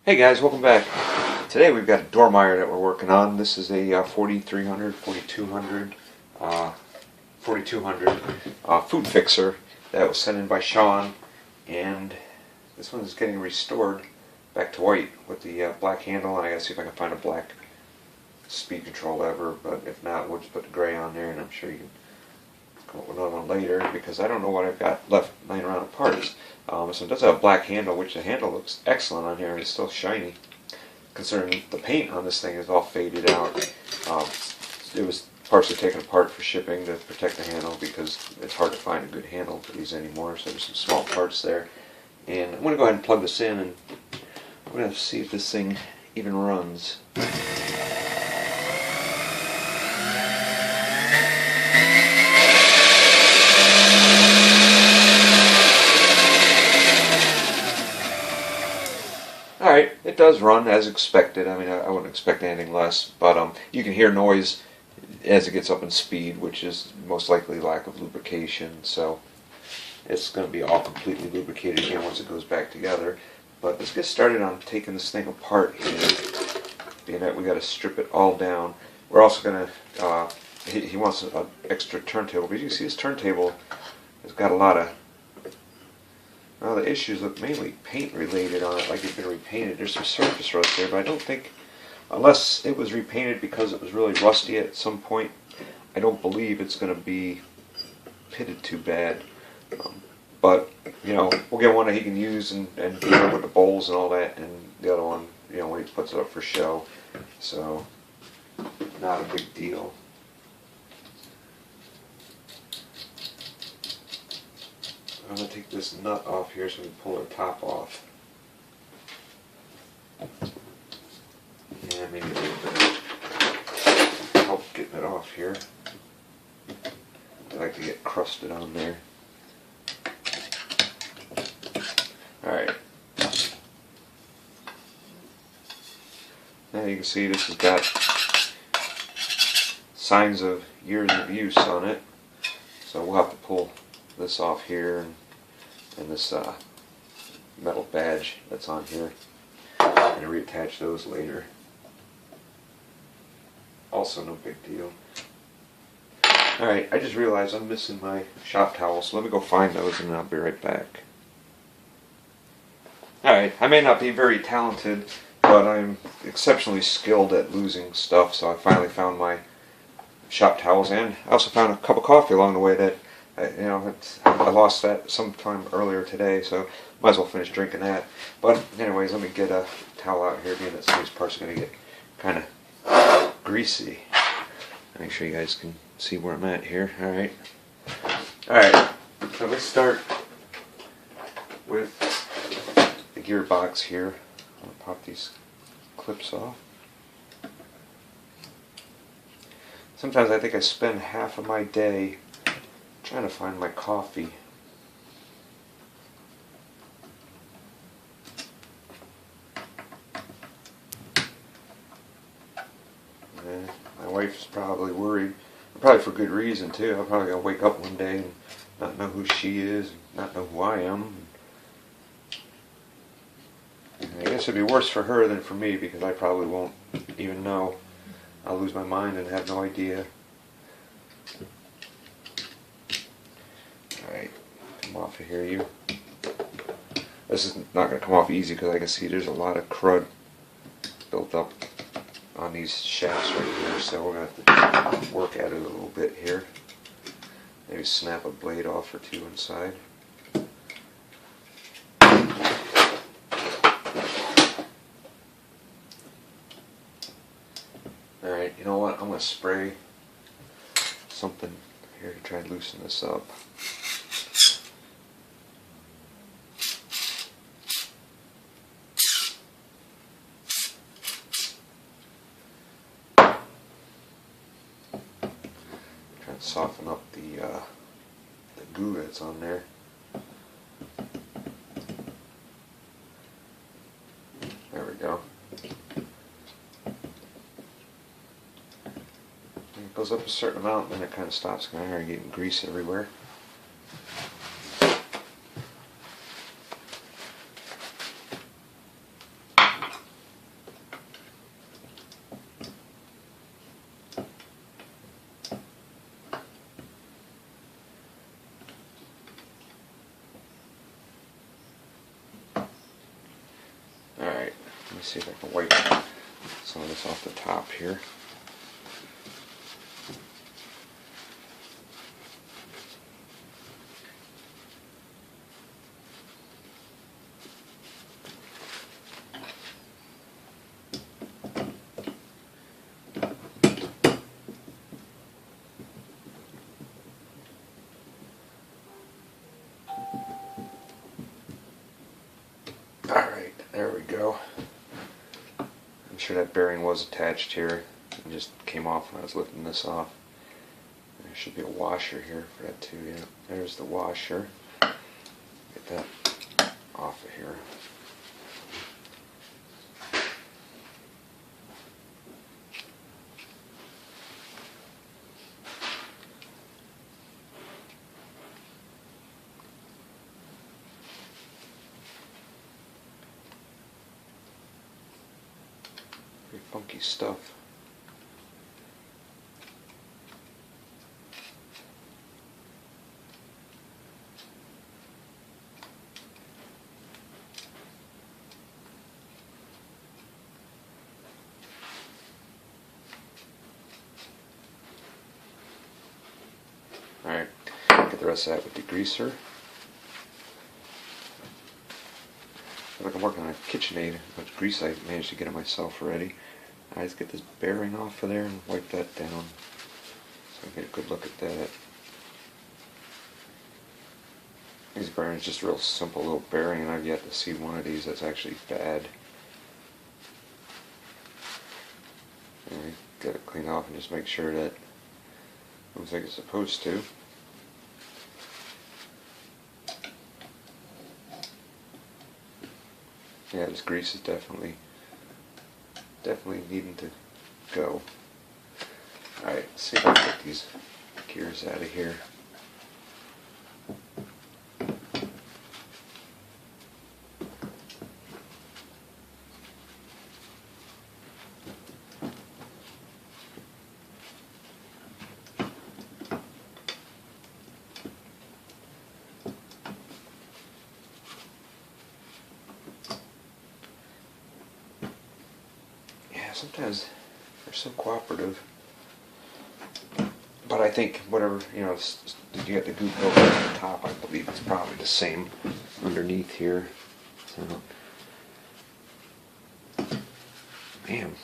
Hey guys, welcome back. Today we've got a Dormeyer that we're working on. This is a 4300, 4200, 4200 food fixer that was sent in by Sean, and this one is getting restored back to white with the black handle, and I gotta see if I can find a black speed control lever, but if not, we'll just put the gray on there, and I'm sure you can come up with another one later, because I don't know what I've got left laying around of parts. So it does have a black handle, which the handle looks excellent on here, and it's still shiny, considering the paint on this thing is all faded out. It was partially taken apart for shipping to protect the handle, because it's hard to find a good handle for these anymore, so there's some small parts there. And I'm going to go ahead and plug this in, and I'm going to see if this thing even runs. Alright, it does run as expected. I mean, I wouldn't expect anything less, but you can hear noise as it gets up in speed, which is most likely lack of lubrication, so it's going to be all completely lubricated again once it goes back together. But let's get started on taking this thing apart here, being that we got to strip it all down. We're also going to, he wants an extra turntable, but you can see this turntable has got a lot of, well, the issues look mainly paint related on it, like it's been repainted. There's some surface rust there, but I don't think, unless it was repainted because it was really rusty at some point, I don't believe it's going to be pitted too bad. But, you know, we'll get one that he can use and deal with the bowls and all that, and the other one, you know, when he puts it up for show. So, not a big deal. I'm going to take this nut off here so we can pull the top off. And maybe a little bit of help getting it off here. I like to get crusted on there. Alright. Now you can see this has got signs of years of use on it. So we'll have to pull this off here and this metal badge that's on here, and reattach those later. Also no big deal. Alright, I just realized I'm missing my shop towels, so let me go find those and I'll be right back. Alright, I may not be very talented, but I'm exceptionally skilled at losing stuff, so I finally found my shop towels, and I also found a cup of coffee along the way that I lost that sometime earlier today, so might as well finish drinking that. But anyways, let me get a towel out here, being that some of these parts are going to get kind of greasy. Make sure you guys can see where I'm at here. Alright. Alright, so let's start with the gearbox here. I'll pop these clips off. Sometimes I think I spend half of my day trying to find my coffee. My wife's probably worried, probably for good reason too. I'm probably gonna wake up one day and not know who she is, and not know who I am. And I guess it'd be worse for her than for me, because I probably won't even know. I'll lose my mind and have no idea. Alright, come off of here, you. This is not going to come off easy, because I can see there's a lot of crud built up on these shafts right here, so we're going to have to work at it a little bit here. Maybe snap a blade off or two inside. Alright, you know what? I'm going to spray something here to try and loosen this up. Try and soften up the goo that's on there. There we go. It goes up a certain amount, and then it kind of stops. I hear getting grease everywhere. Let me see if I can wipe some of this off the top here. Alright, there we go. I'm sure that bearing was attached here. It just came off when I was lifting this off. There should be a washer here for that too, yeah. There's the washer. Get that off of here. Pretty funky stuff. Alright, get the rest of that with the greaser. Like I'm working on a KitchenAid, how much grease I managed to get it myself already. I just get this bearing off of there and wipe that down so I get a good look at that. These bearings just a real simple little bearing, and I've yet to see one of these that's actually bad. And get it cleaned off and just make sure that it looks like it's supposed to. Yeah, this grease is definitely needing to go. Alright, let's see if I can get these gears out of here. Sometimes they're so cooperative, but I think whatever, you know, you get the goop over at the top, I believe it's probably the same underneath here. So, man.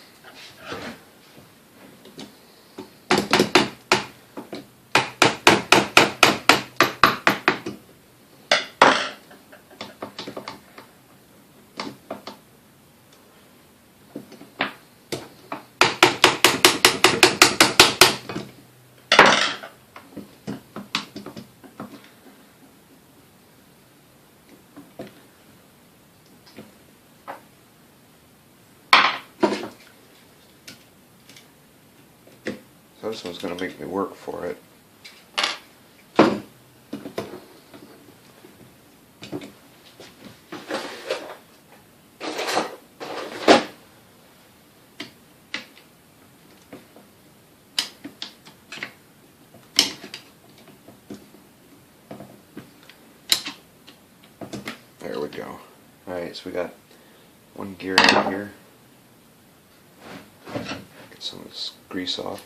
So this one's going to make me work for it. There we go. Alright, so we got one gear out here. Get some of this grease off.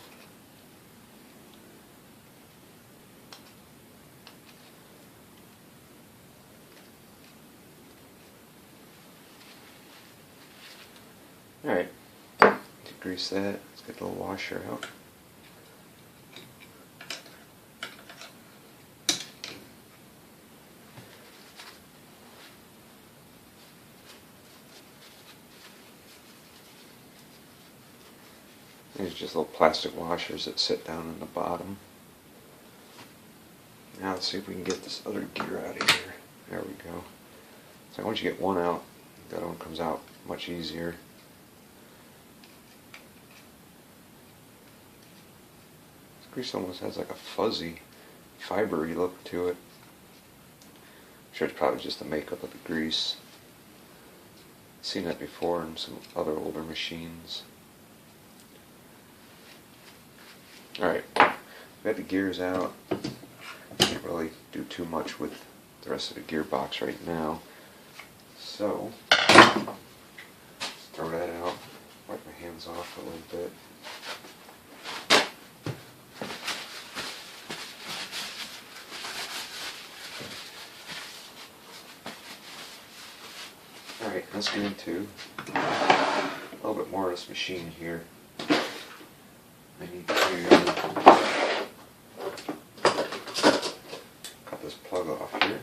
Alright, degrease that. Let's get the little washer out. These are just little plastic washers that sit down in the bottom. Now let's see if we can get this other gear out of here. There we go. So once you get one out, the other one comes out much easier. This grease almost has like a fuzzy, fibery look to it. I'm sure it's probably just the makeup of the grease. I've seen that before in some other older machines. Alright, we got the gears out. Can't really do too much with the rest of the gearbox right now. So, let's things off a little bit. Alright, let's get into a little bit more of this machine here. I need to cut this plug off here.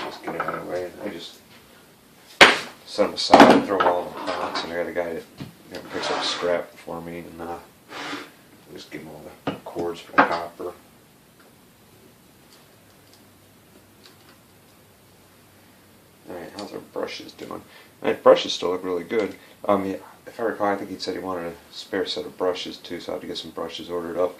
Just get it out of the way. I just set them aside and throw them all in the box, and I got a guy that picks up scrap for me, and just give him all the cords for the copper. Alright, how's our brushes doing? My brushes still look really good. Yeah, if I recall, I think he said he wanted a spare set of brushes too, so I have to get some brushes ordered up.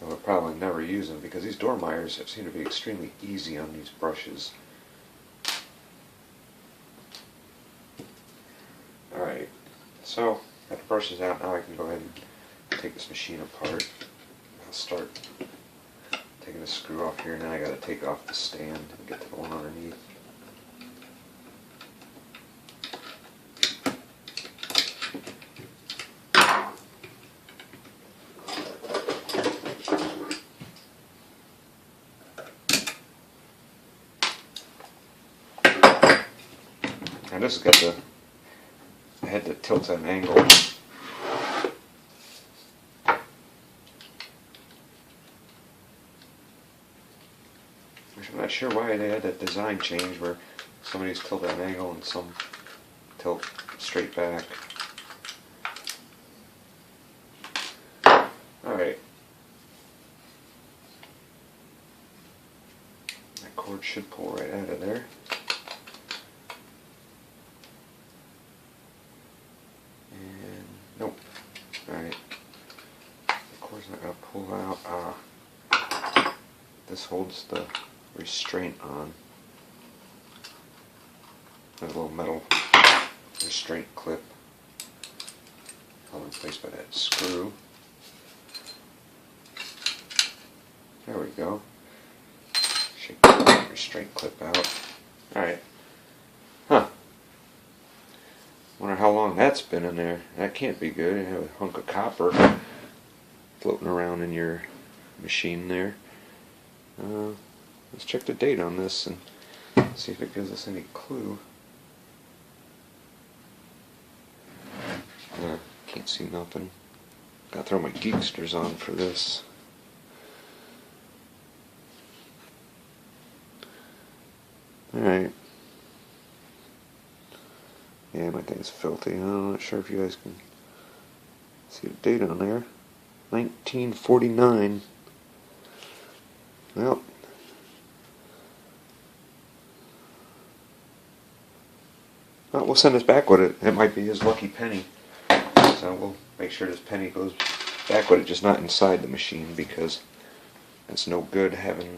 I would probably never use them because these Dormeyers seem to be extremely easy on these brushes. Alright, so got the brushes out, now I can go ahead and take this machine apart. I'll start taking the screw off here, and then I got to take off the stand and get the one underneath. And this has got I had to tilt at an angle. I'm not sure why they had that design change where some of these tilt at an angle and some tilt straight back. Alright. That cord should pull right out of there. And nope. Alright. The cord's not going to pull out. This holds the restraint on. There's a little metal restraint clip held in place by that screw. There we go. Shake the restraint clip out. Alright. Huh. Wonder how long that's been in there. That can't be good. You have a hunk of copper floating around in your machine there. Let's check the date on this and see if it gives us any clue. Can't see nothing. Gotta throw my geeksters on for this. Alright. Yeah, my thing's filthy. I'm not sure if you guys can see the date on there. 1949. Well. Well, we'll send this back with it. It might be his lucky penny. So we'll make sure this penny goes back with it, just not inside the machine, because it's no good having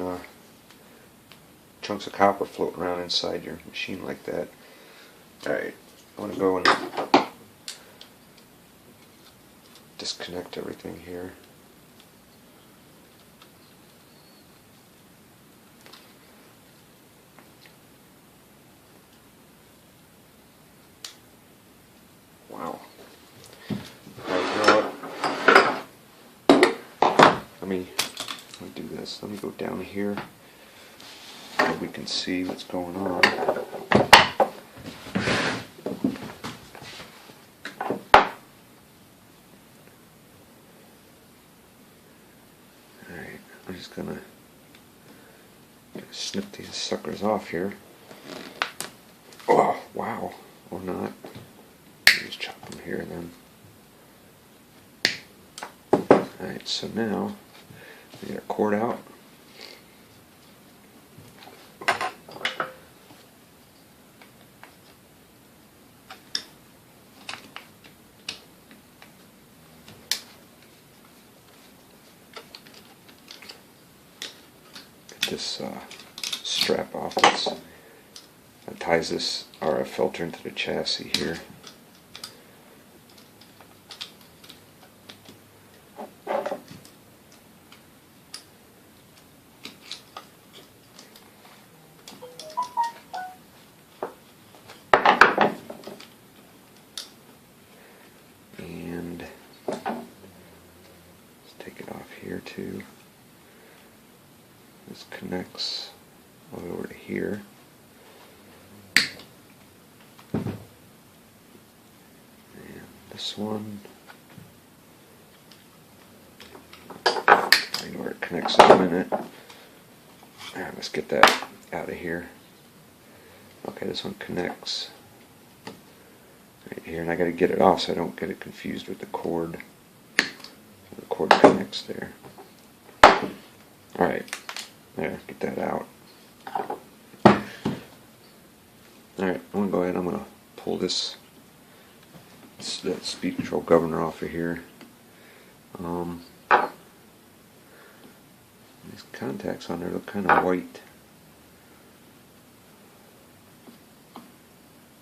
chunks of copper floating around inside your machine like that. Alright, I want to go and disconnect everything here. Wow. Alright, you know what? Let me do this. Let me go down here so we can see what's going on. Alright, I'm just gonna snip these suckers off here. Oh, wow. Or not. Just chop them here then. Alright, so now we get our cord out. Get this strap off that ties this RF filter into the chassis here. And let's take it off here too. This connects all the way over to here. And this one, I know where it connects in a minute. Alright, let's get that out of here. Okay, this one connects right here, and I got to get it off so I don't get it confused with the cord. The cord connects there. Alright, there, get that out. Alright, I'm going to go ahead and I'm going to pull that speed control governor off of here. These contacts on there look kind of white.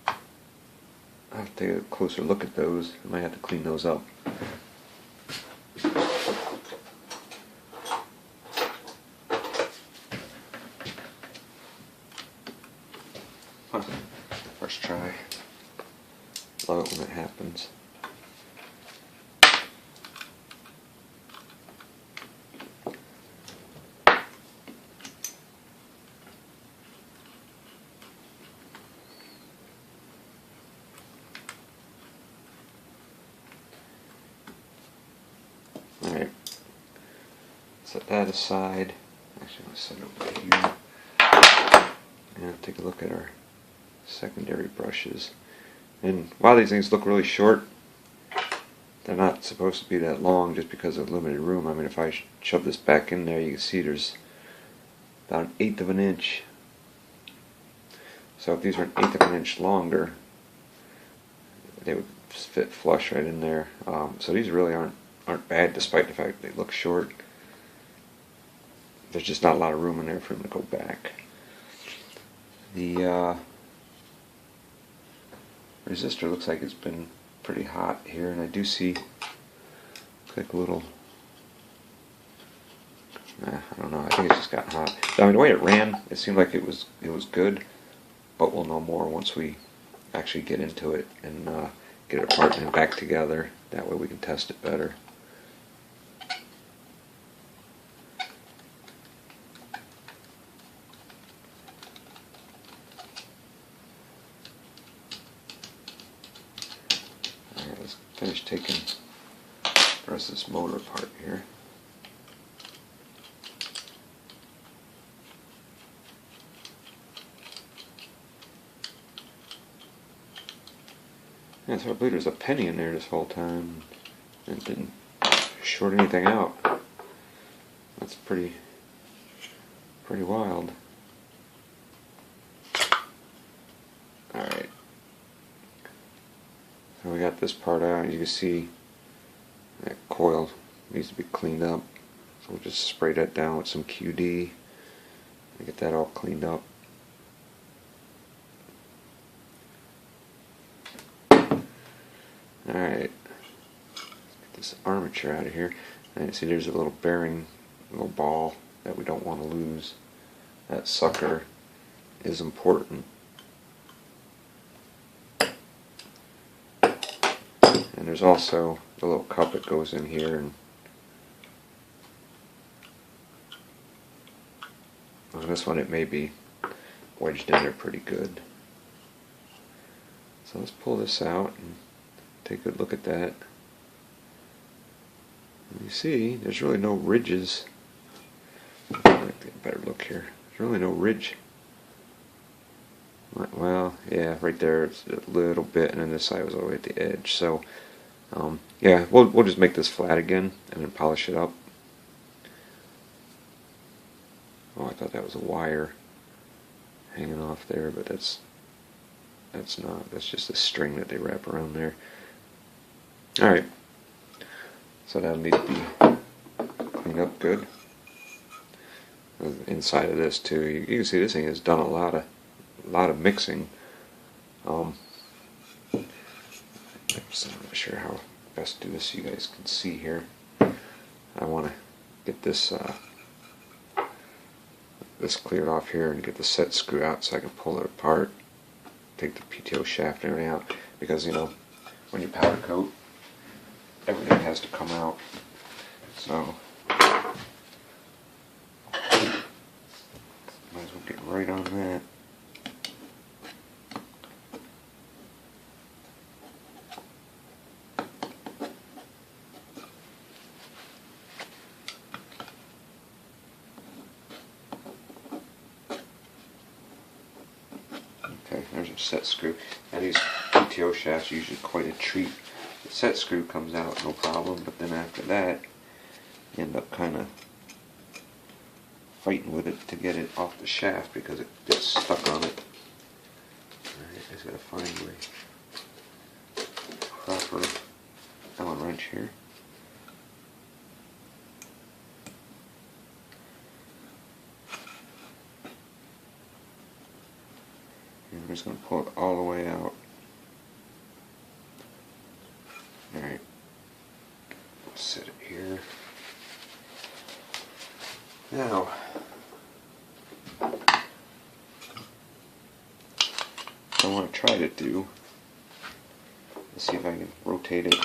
I'll have to take a closer look at those. I might have to clean those up. First try. Love it when it happens. Alright, set that aside. Actually, I'll set it over here. And take a look at our secondary brushes. And while these things look really short, they're not supposed to be that long just because of limited room. I mean, if I shove this back in there, you can see there's about 1/8 of an inch. So if these were 1/8 of an inch longer, they would fit flush right in there. So these really aren't bad, despite the fact that they look short. There's just not a lot of room in there for them to go back. The resistor looks like it's been pretty hot here, and I do see like a little, I don't know, I think it's just gotten hot. I mean, the way it ran, it seemed like it was good, but we'll know more once we actually get into it and get it apart and back together. That way we can test it better. Alright, let's finish taking the rest of this motor apart here. Yeah, so I believe there's a penny in there this whole time, and it didn't short anything out. That's pretty wild. Alright. So we got this part out. You can see that coil needs to be cleaned up. So we'll just spray that down with some QD and get that all cleaned up. Alright, let's get this armature out of here. And see, there's a little bearing, a little ball that we don't want to lose. That sucker is important. And there's also the little cup that goes in here, and on this one it may be wedged in there pretty good. So let's pull this out and take a good look at that. And you see, there's really no ridges. I'll take a better look here. There's really no ridge. Well, yeah, right there it's a little bit, and then this side was all the way at the edge. So, yeah, we'll just make this flat again and then polish it up. Oh, I thought that was a wire hanging off there, but that's not. That's just a string that they wrap around there. Alright, so that'll need to be cleaned up good. Inside of this too, you can see this thing has done a lot of mixing. I'm not sure how best to do this so you guys can see here. I want to get this cleared off here and get the set screw out so I can pull it apart, take the PTO shaft and everything out, because you know, when you powder coat, has to come out. So might as well get right on that. Okay, there's a set screw. Now these PTO shafts are usually quite a treat. The set screw comes out no problem, but then after that you end up kind of fighting with it to get it off the shaft because it gets stuck on it. Alright, I just gotta find my proper Allen wrench here. And I'm just gonna pull it all the way out. Alright, set it here. Now, what I want to try to do is see if I can rotate it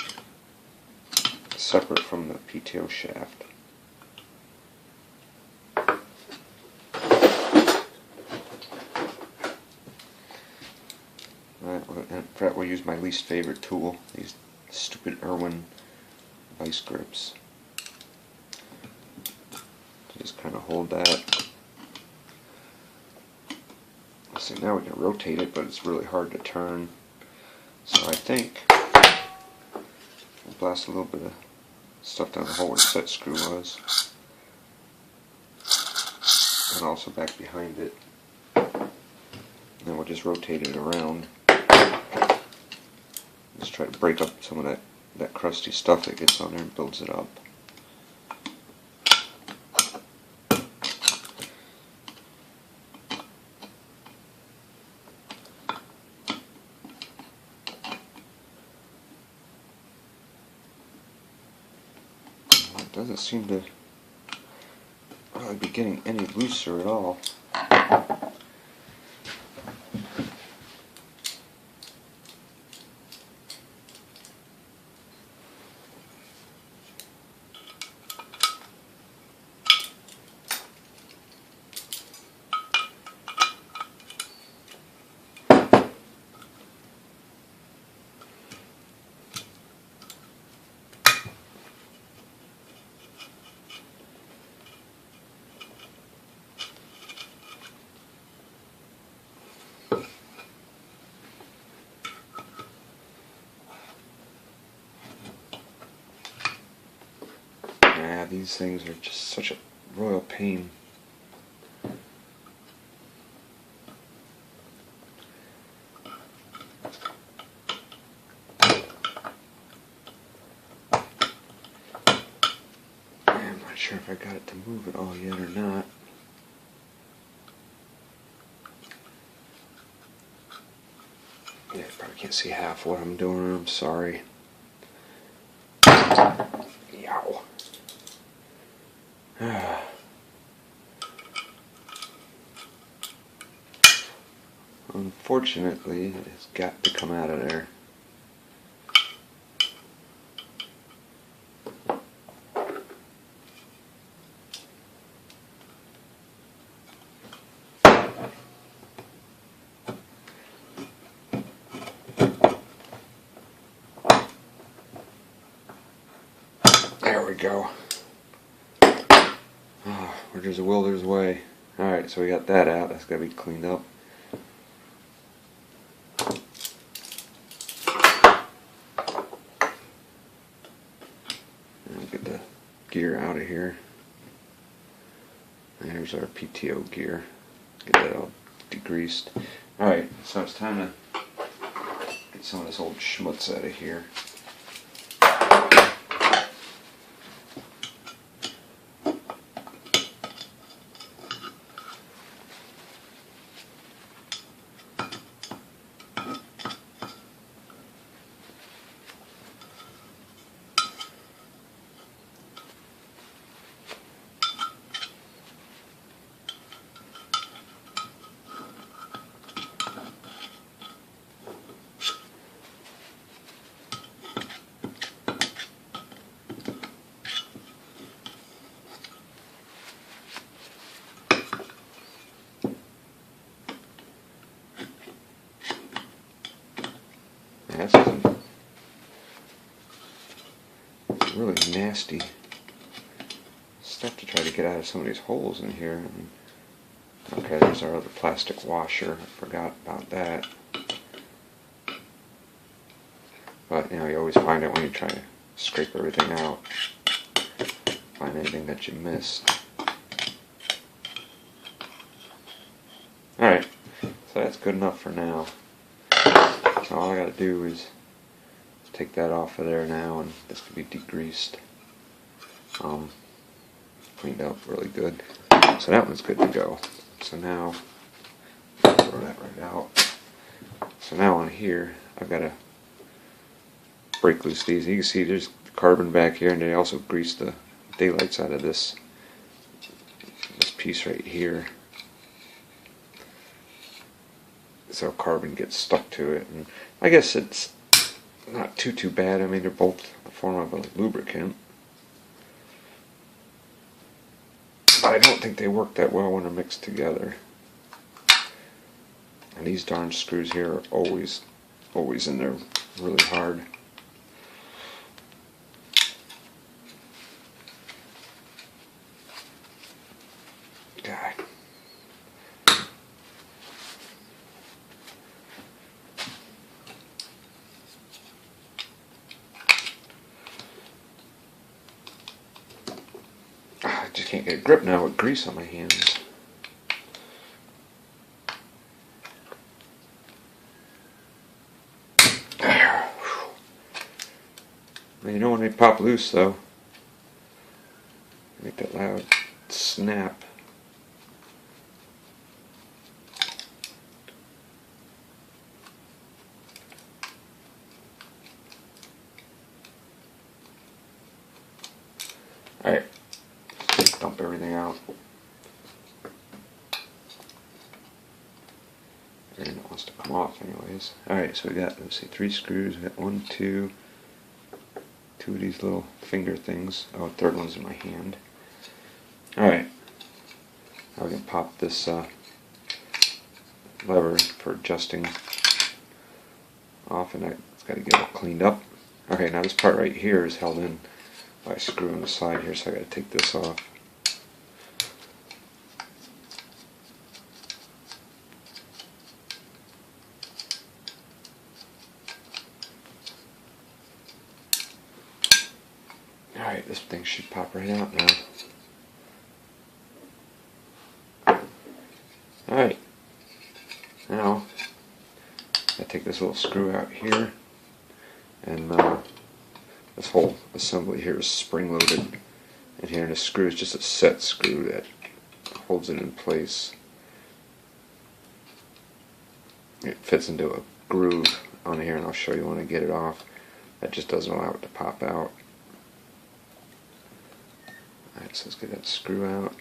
separate from the PTO shaft. That will use my least favorite tool, these stupid Irwin vice grips. Just kind of hold that. So now we can rotate it, but it's really hard to turn. So I think I'll blast a little bit of stuff down the hole where the set screw was, and also back behind it. And then we'll just rotate it around. Just try to break up some of that crusty stuff that gets on there and builds it up. It doesn't seem to really be getting any looser at all. Yeah, these things are just such a royal pain. I'm not sure if I got it to move at all yet or not. Yeah, I probably can't see half what I'm doing, I'm sorry. Yow. Unfortunately, it has got to come out of there. There we go. Oh, where there's a will, there's a way. Alright, so we got that out. That's got to be cleaned up. And get the gear out of here. There's our PTO gear. Get that all degreased. Alright, so it's time to get some of this old schmutz out of here. really nasty stuff to try to get out of some of these holes in here. Okay, there's our other plastic washer. I forgot about that. But, you always find it when you try to scrape everything out. Find anything that you missed. Alright, so that's good enough for now. So all I gotta do is take that off of there now, and this can be degreased. Cleaned up really good. So that one's good to go. So now, throw that right out. So now on here, I've got to break loose these. You can see there's carbon back here, and they also grease the daylights out of this piece right here. So carbon gets stuck to it, and I guess it's not too bad. I mean, they're both a form of a lubricant, but I don't think they work that well when they're mixed together. And these darn screws here are always in there really hard. God. I just can't get a grip now with grease on my hands. There. You know when they pop loose though, make that loud snap. Alright, dump everything out. Everything that wants to come off anyways. Alright, so we got, let's see, 3 screws. We got 1, 2 of these little finger things. Oh, the third one's in my hand. Alright, now we can pop this lever for adjusting off, and it's got to get all cleaned up. Okay, now this part right here is held in by a screw on the side here, so I got to take this off. Alright, this thing should pop right out now. Alright, now I take this little screw out here, and this whole assembly here is spring loaded in here, and the screw is just a set screw that holds it in place. It fits into a groove on here, and I'll show you when I get it off. That just doesn't allow it to pop out. Alright, so let's get that screw out.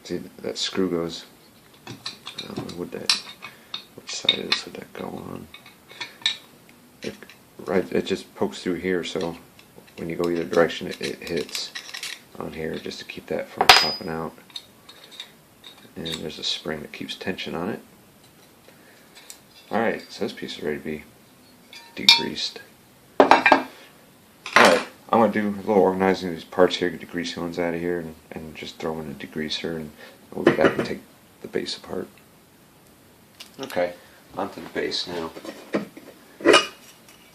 See, that screw goes, I don't know which side of this would that go on. It just pokes through here, so when you go either direction it hits on here just to keep that from popping out. And there's a spring that keeps tension on it. Alright, so this piece is ready to be degreased. Alright, I'm going to do a little organizing of these parts here, get the greasy ones out of here, and just throw them in a degreaser, and we'll be back and take the base apart. Okay, onto the base now.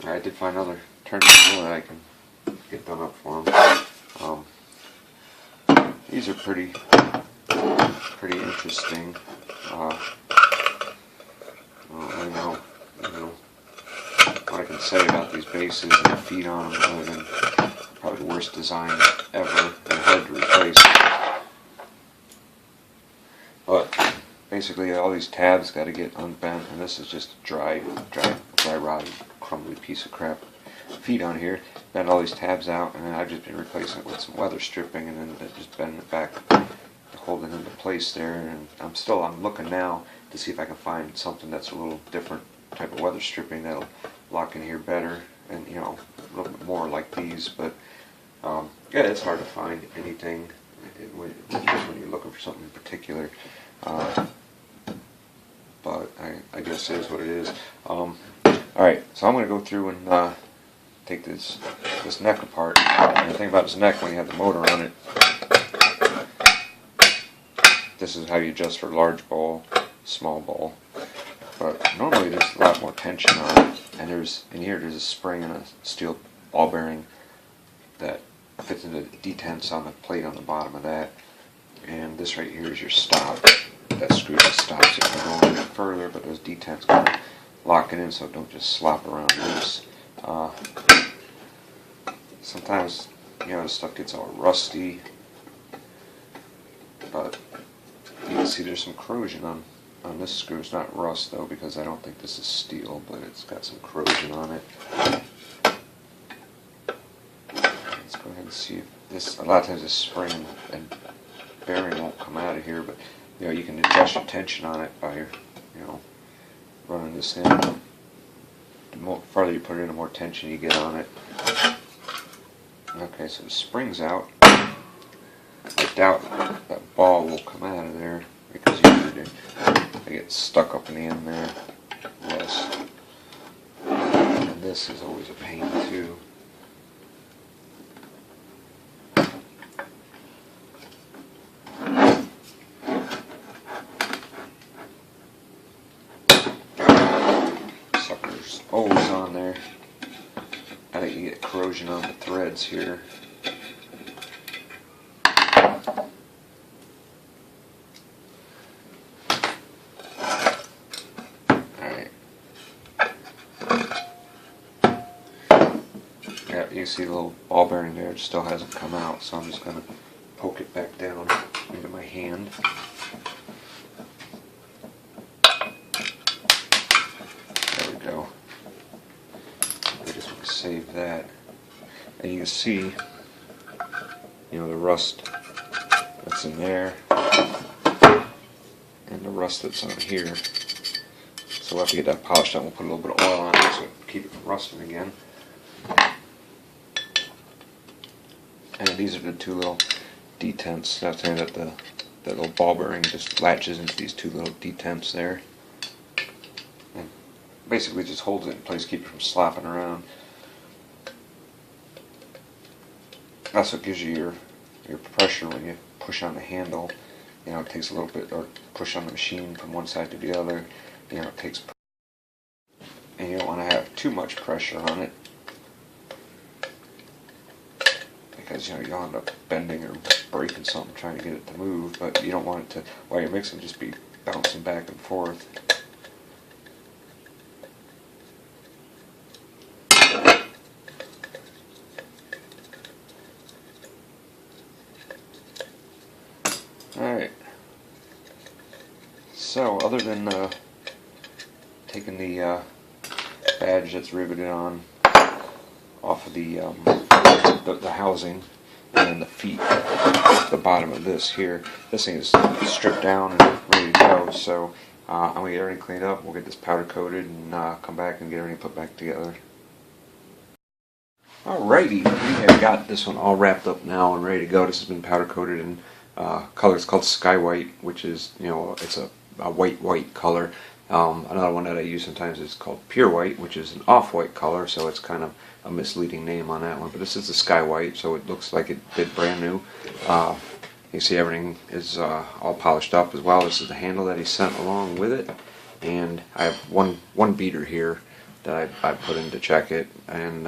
I did find another turntable that I can get done up for them. These are pretty interesting. I don't really know, what I can say about these bases and the feet on them, other than probably the worst design ever and hard to replace. But basically, all these tabs got to get unbent, and this is just a dry rotted, crumbly piece of crap feet on here. Got all these tabs out, and then I've just been replacing it with some weather stripping, and then just bending it back to hold it into place there. And I'm looking now to see if I can find something that's a little different type of weather stripping that'll lock in here better, and a little bit more like these. But yeah, it's hard to find anything when you're looking for something in particular. But I guess it is what it is. Alright, so I'm going to go through and take this neck apart. And the thing about this neck, when you have the motor on it, this is how you adjust for large ball, small ball. But normally there's a lot more tension on it, and in here there's a spring and a steel ball bearing that fits into the detents on the plate on the bottom of that. And this right here is your stop. That screw just stops it from going any further, but those detents kind of lock it in so it don't just slop around loose. Sometimes, this stuff gets all rusty, but you can see there's some corrosion on this screw. It's not rust though, because I don't think this is steel, but it's got some corrosion on it. Let's go ahead and see if this, a lot of times this spring and bearing won't come out of here, but you can adjust your tension on it by running this in. The farther you put it in, the more tension you get on it. Okay, so the spring's out. I doubt that ball will come out of there, because usually they get stuck up in the end there less. And this is always a pain too. Sucker's always on there. I think you get corrosion on the threads here. Yeah, you see the little ball bearing there, it still hasn't come out, so I'm just going to poke it back down into my hand. There we go. I just want to save that. And you can see, the rust that's in there, and the rust that's on here. So we'll have to get that polished out. We'll put a little bit of oil on it so keep it from rusting again. And these are the two little detents. That's saying that that little ball bearing just latches into these two little detents there, and basically just holds it in place, keep it from slopping around. That's what gives you your pressure when you push on the handle. It takes a little bit, or push on the machine from one side to the other. It takes, and you don't want to have too much pressure on it, because you'll end up bending or breaking something trying to get it to move. But you don't want it to, while you're mixing, just be bouncing back and forth. Alright, so other than taking the badge that's riveted on off of the housing, and then the feet, the bottom of this here, this thing is stripped down and ready to go. So I'm going to get everything cleaned up, we'll get this powder coated, and come back and get everything put back together. Alrighty, we have got this one all wrapped up now and ready to go. This has been powder coated in color. It's called Sky White, which is, it's a white color. Another one that I use sometimes is called Pure White, which is an off-white color, so it's kind of a misleading name on that one. But this is the Sky White, so it looks like it did brand new. You see everything is all polished up as well. This is the handle that he sent along with it, and I have one beater here that I put in to check it, and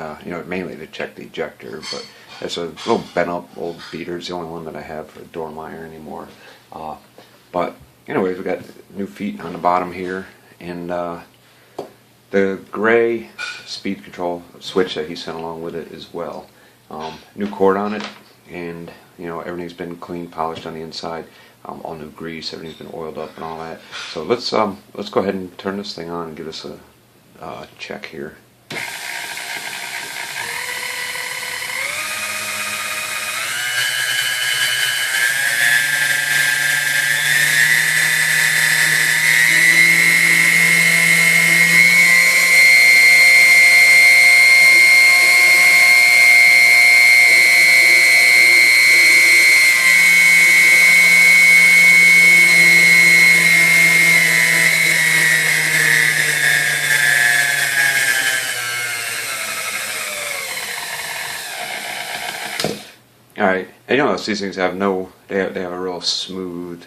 mainly to check the ejector, but it's a little bent up old beater. It's the only one that I have for Dormeyer anymore. But anyways, we got new feet on the bottom here, and the gray speed control switch that he sent along with it as well. New cord on it, and everything's been clean, polished on the inside. All new grease, everything's been oiled up and all that. So let's go ahead and turn this thing on and give us a check here. All right, and you know these things have no, they have a real smooth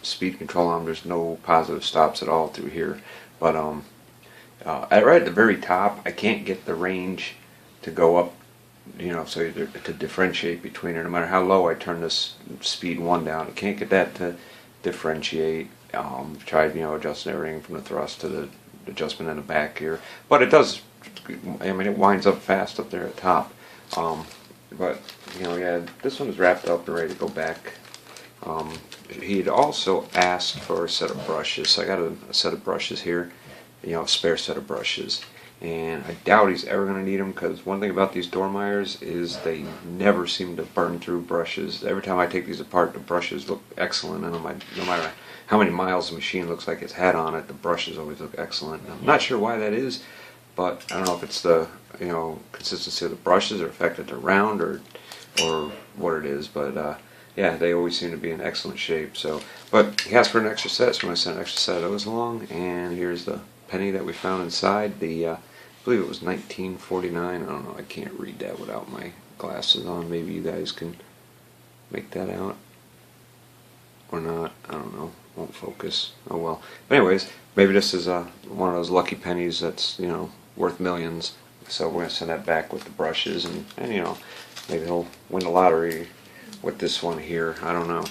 speed control on them. There's no positive stops at all through here, but right at the very top, I can't get the range to go up, you know, so to differentiate between it. No matter how low I turn this speed 1 down, I can't get that to differentiate. Tried, you know, adjusting everything from the thrust to the adjustment in the back here, but it does. I mean, it winds up fast up there at top. But you know, yeah, this one is wrapped up and ready to go back. He'd also asked for a set of brushes, so I got a set of brushes here, you know, a spare set of brushes, and I doubt he's ever going to need them, because one thing about these Dormeyers is they never seem to burn through brushes. Every time I take these apart, the brushes look excellent, and no matter how many miles the machine looks like it's had on it, the brushes always look excellent. And I'm not sure why that is, but I don't know if it's the, you know, consistency of the brushes or the fact that they're round or what it is, but yeah, they always seem to be in excellent shape. So, but he asked for an extra set, so I sent an extra set of those along, and here's the penny that we found inside. I believe it was 1949. I don't know, I can't read that without my glasses on. Maybe you guys can make that out or not. I don't know, won't focus. Oh well. But anyways, maybe this is one of those lucky pennies that's, you know, worth millions. So we're going to send that back with the brushes, and you know, maybe he'll win the lottery with this one here. I don't know,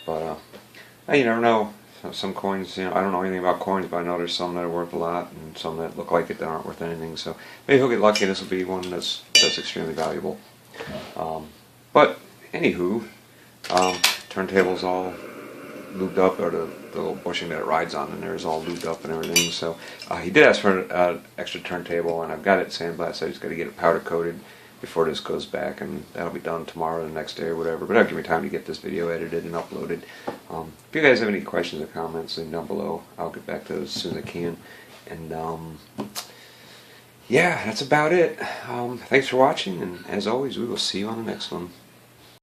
but you never know. Some coins, you know, I don't know anything about coins, but I know there's some that are worth a lot and some that look like it that aren't worth anything. So maybe he'll get lucky and this will be one that's extremely valuable. But anywho, turntable's all lubed up, or the little bushing that it rides on in there is all lubed up and everything. So he did ask for an extra turntable, and I've got it sandblasted. So he's got to get it powder coated before this goes back, and that'll be done tomorrow or the next day or whatever. But that'll give me time to get this video edited and uploaded. If you guys have any questions or comments, leave them down below. I'll get back to those as soon as I can. And yeah, that's about it. Thanks for watching, and as always, we will see you on the next one.